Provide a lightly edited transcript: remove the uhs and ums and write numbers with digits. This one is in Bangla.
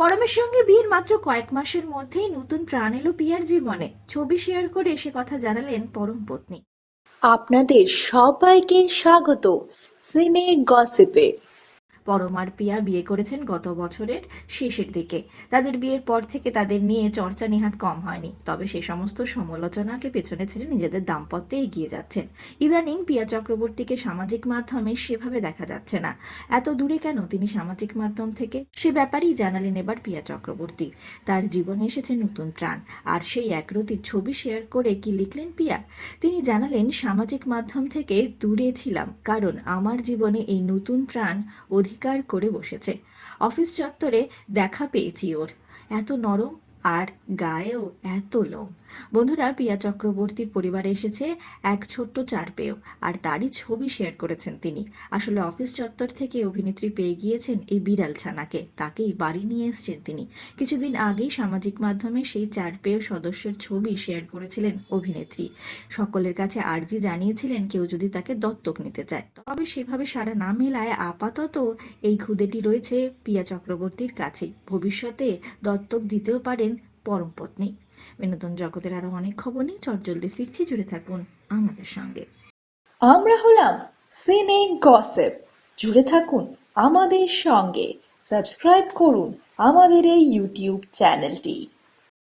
পরমের সঙ্গে বিয়ের মাত্র কয়েক মাসের মধ্যেই নতুন প্রাণ এলো পিয়ার জীবনে। ছবি শেয়ার করে সে কথা জানালেন পরম পত্নী। আপনাদের সবাইকে স্বাগত সিনে গসিপে। পরম আর পিয়া বিয়ে করেছেন গত বছরের শেষের দিকে। তাদের বিয়ের পর থেকে তাদের নিয়ে চর্চা নেহাত কম হয়নি, তবে সে সমস্ত সমালোচনাকে পেছনে ছেড়ে নিজেদের দাম্পত্যে এগিয়ে যাচ্ছেন। ইদানিং পিয়া চক্রবর্তীকে সামাজিক মাধ্যমে সেভাবে দেখা যাচ্ছে না। এত দূরে কেন তিনি সামাজিক মাধ্যম থেকে, সে ব্যাপারেই জানালেন এবার পিয়া চক্রবর্তী। তার জীবনে এসেছে নতুন প্রাণ, আর সেই একরতির ছবি শেয়ার করে কি লিখলেন পিয়া। তিনি জানালেন, সামাজিক মাধ্যম থেকে দূরে ছিলাম কারণ আমার জীবনে এই নতুন প্রাণ অধিকার করে বসেছে। অফিস চত্বরে দেখা পেয়েছি ওর, এত নরম আর গায়েও এত লোম। বন্ধুরা, পিয়া চক্রবর্তীর পরিবারে এসেছে এক ছোট্ট চার পেয়েও, আর তারই ছবি শেয়ার করেছেন তিনি। আসলে অফিস চত্বর থেকে অভিনেত্রী পেয়ে গিয়েছেন এই বিড়াল ছানাকে, তাকেই বাড়ি নিয়ে এসেছেন তিনি। কিছুদিন আগেই সামাজিক মাধ্যমে সেই চার পেয়ে সদস্যের ছবি শেয়ার করেছিলেন অভিনেত্রী। সকলের কাছে আর্জি জানিয়েছিলেন কেউ যদি তাকে দত্তক নিতে চায়। তবে সেভাবে সাড়া না মেলায় আপাতত এই খুদেটি রয়েছে পিয়া চক্রবর্তীর কাছেই। ভবিষ্যতে দত্তক দিতেও পারেন পরম পত্নী। বিনোদন জগতের আরো অনেক খবর নিয়ে চটজলদি ফিরছি, জুড়ে থাকুন আমাদের সঙ্গে। আমরা হলাম সিনে গসিপ, জুড়ে থাকুন আমাদের সঙ্গে। সাবস্ক্রাইব করুন আমাদের এই ইউটিউব চ্যানেলটি।